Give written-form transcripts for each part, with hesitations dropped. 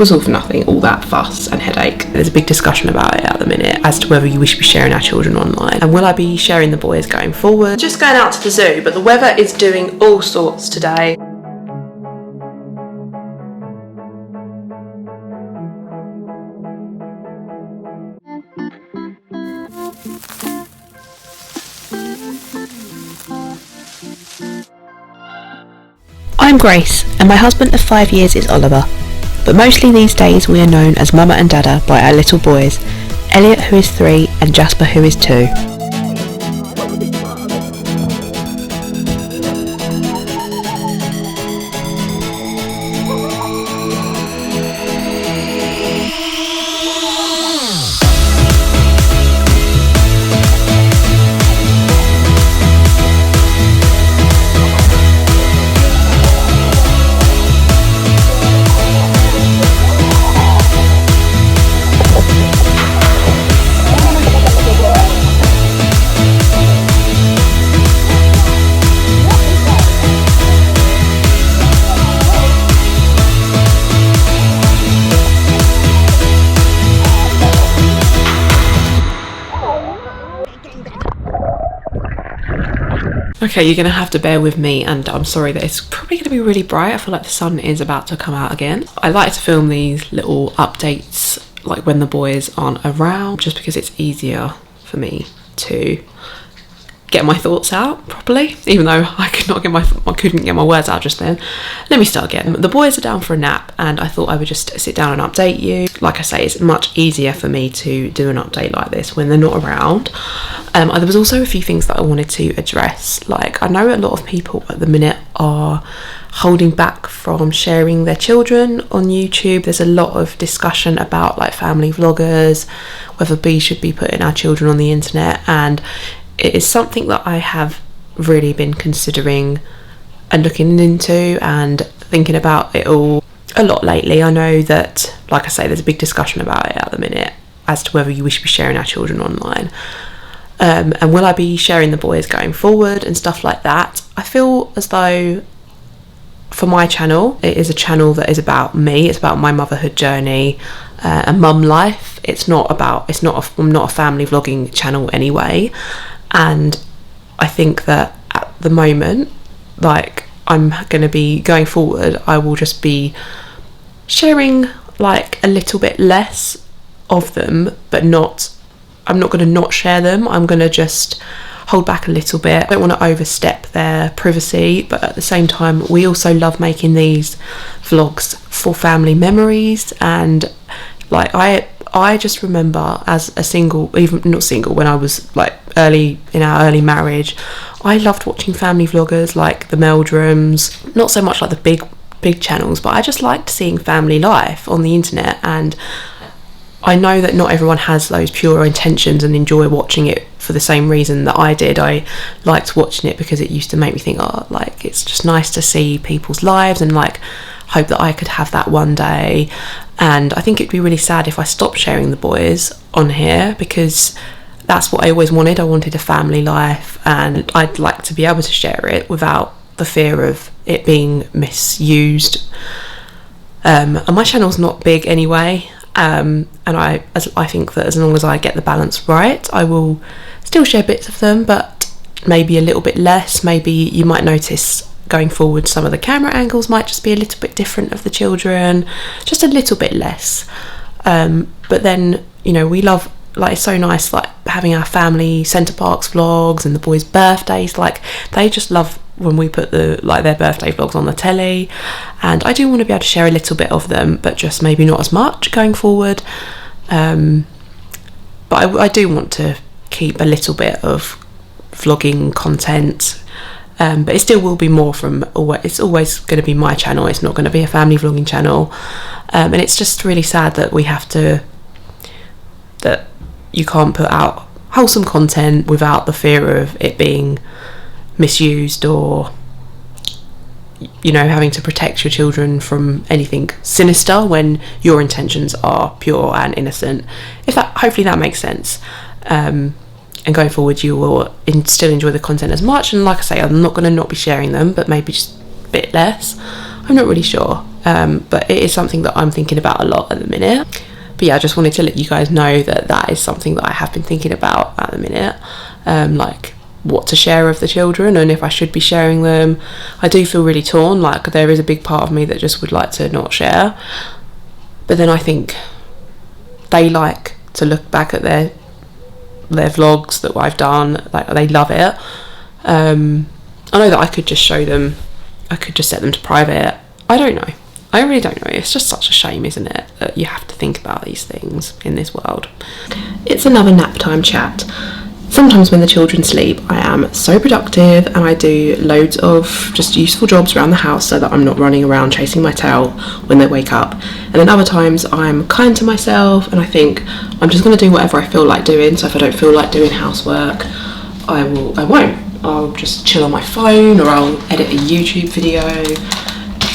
was all for nothing, all that fuss and headache. There's a big discussion about it at the minute as to whether we should be sharing our children online, and will I be sharing the boys going forward. Just going out to the zoo, but the weather is doing all sorts today. I'm Grace, and my husband of 5 years is Oliver. But mostly these days we are known as Mama and Dada by our little boys, Elliot, who is 3, and Jasper, who is 2. Okay, you're going to have to bear with me, and I'm sorry that it's probably going to be really bright. I feel like the sun is about to come out again. I like to film these little updates like when the boys aren't around, just because it's easier for me to get my thoughts out properly, even though I couldn't get my words out just then. Let me start again. The boys are down for a nap, and I thought I would just sit down and update you. Like I say, it's much easier for me to do an update like this when they're not around. There was also a few things that I wanted to address. Like, I know a lot of people at the minute are holding back from sharing their children on YouTube. There's a lot of discussion about like family vloggers, whether we should be putting our children on the internet, and it is something that I have really been considering and looking into and thinking about it all a lot lately. I know that, like I say, there's a big discussion about it at the minute as to whether we should be sharing our children online. And will I be sharing the boys going forward and stuff like that. I feel as though for my channel, it is a channel that is about me. It's about my motherhood journey and mum life. I'm not a family vlogging channel anyway. And I think that at the moment, like, I'm going to be going forward, I will just be sharing like a little bit less of them, but I'm not going to not share them. I'm going to just hold back a little bit. I don't want to overstep their privacy, but at the same time, we also love making these vlogs for family memories. And like, I just remember as a single, even not single, when I was like in our early marriage, I loved watching family vloggers like the Meldrums, not so much like the big channels, but I just liked seeing family life on the internet. And I know that not everyone has those pure intentions and enjoy watching it for the same reason that I did. I liked watching it because it used to make me think, oh, like, it's just nice to see people's lives and like hope that I could have that one day. And I think it'd be really sad if I stopped sharing the boys on here, because that's what I always wanted. I wanted a family life, and I'd like to be able to share it without the fear of it being misused. And my channel's not big anyway. And I think that as long as I get the balance right, I will still share bits of them, but maybe a little bit less. Maybe you might notice going forward some of the camera angles might just be a little bit different of the children, just a little bit less. But then, you know, we love, like, it's so nice, like, having our family Centre Parks vlogs and the boys' birthdays. Like, they just love when we put their birthday vlogs on the telly, and I do want to be able to share a little bit of them, but just maybe not as much going forward. But I do want to keep a little bit of vlogging content, but it still will be more from, it's always going to be my channel. It's not going to be a family vlogging channel. And it's just really sad that that you can't put out wholesome content without the fear of it being misused, or, you know, having to protect your children from anything sinister when your intentions are pure and innocent. Hopefully that makes sense. And going forward, you will still enjoy the content as much. And like I say, I'm not going to not be sharing them, but maybe just a bit less. I'm not really sure. but it is something that I'm thinking about a lot at the minute. But yeah, I just wanted to let you guys know that that is something that I have been thinking about at the minute, like what to share of the children and if I should be sharing them. I do feel really torn, like there is a big part of me that just would like to not share, but then I think they like to look back at their vlogs that I've done, like they love it. I know that I could just show them, I could just set them to private. I don't know, I really don't know. It's just such a shame, isn't it, that you have to think about these things in this world. It's another nap time chat. Sometimes when the children sleep, I am so productive and I do loads of just useful jobs around the house so that I'm not running around chasing my tail when they wake up. And then other times I'm kind to myself and I think I'm just going to do whatever I feel like doing. So if I don't feel like doing housework, I won't. I'll just chill on my phone, or I'll edit a YouTube video,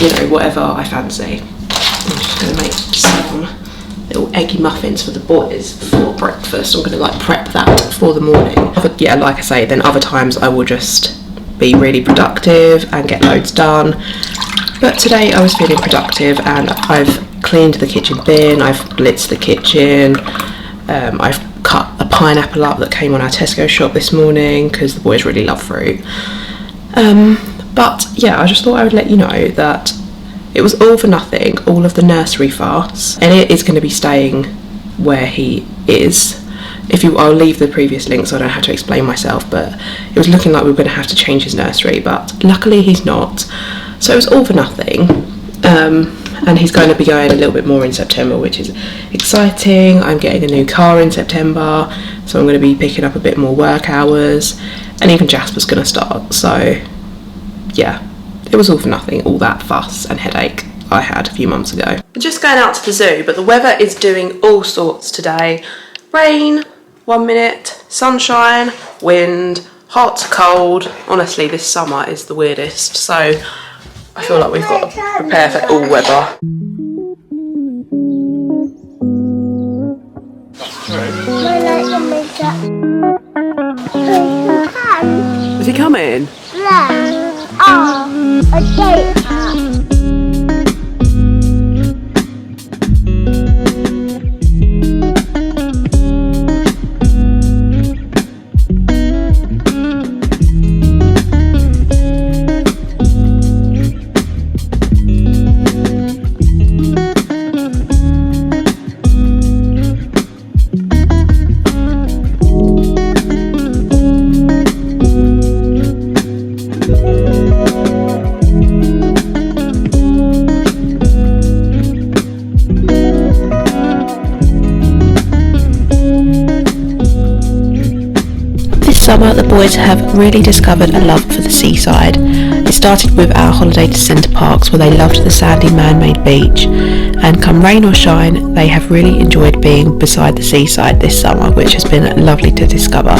you know, whatever I fancy. I'm just going to make some little eggy muffins for the boys for breakfast. I'm going to like prep that for the morning. But yeah, like I say, then other times I will just be really productive and get loads done. But today I was feeling productive and I've cleaned the kitchen bin, I've blitzed the kitchen, I've cut a pineapple up that came on our Tesco shop this morning because the boys really love fruit. But yeah, I just thought I would let you know that it was all for nothing, all of the nursery farce, and it is going to be staying where he is. I'll leave the previous link so I don't have to explain myself, but it was looking like we were going to have to change his nursery, but luckily he's not. So it was all for nothing. And he's going to be going a little bit more in September, which is exciting. I'm getting a new car in September, so I'm going to be picking up a bit more work hours, and even Jasper's going to start. So yeah, it was all for nothing, all that fuss and headache I had a few months ago. We're just going out to the zoo, but the weather is doing all sorts today. Rain, 1 minute, sunshine, wind, hot, cold. Honestly, this summer is the weirdest, so I feel like we've got to prepare for all weather. Is he coming? Yeah. Oh, a date. Summer, the boys have really discovered a love for the seaside. It started with our holiday to Centre Parks, where they loved the sandy man-made beach, and come rain or shine, they have really enjoyed being beside the seaside this summer, which has been lovely to discover.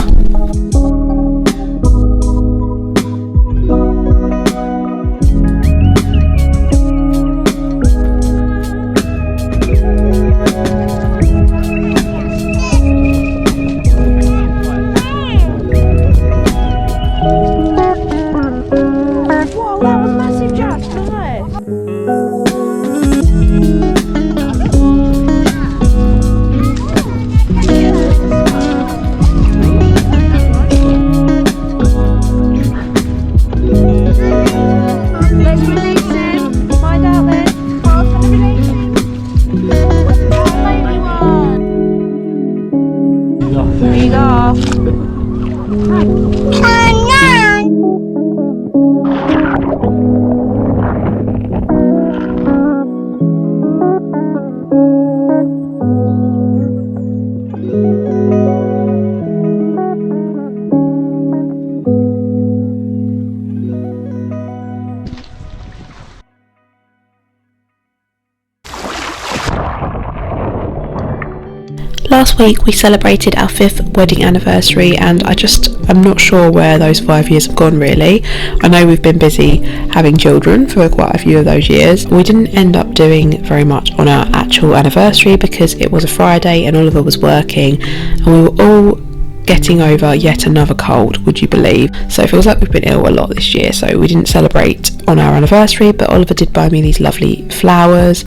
Last week we celebrated our 5th wedding anniversary, and I'm not sure where those 5 years have gone really. I know we've been busy having children for quite a few of those years. We didn't end up doing very much on our actual anniversary because it was a Friday and Oliver was working, and we were all getting over yet another cold, would you believe? So it feels like we've been ill a lot this year. So we didn't celebrate on our anniversary, but Oliver did buy me these lovely flowers,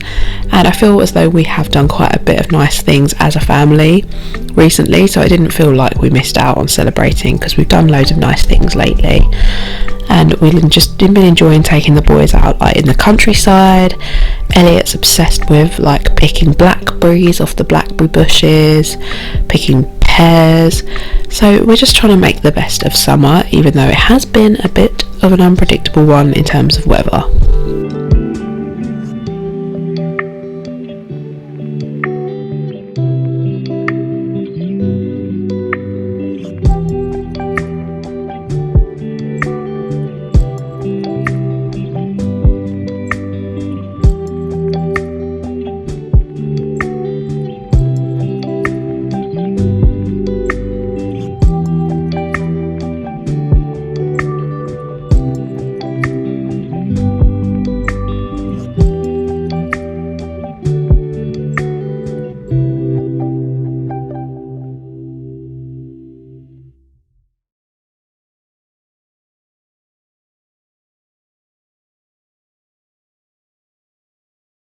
and I feel as though we have done quite a bit of nice things as a family recently, so I didn't feel like we missed out on celebrating, because we've done loads of nice things lately. And we've just been enjoying taking the boys out, like in the countryside. Elliot's obsessed with like picking blackberries off the blackberry bushes, picking pears. So we're just trying to make the best of summer, even though it has been a bit of an unpredictable one in terms of weather.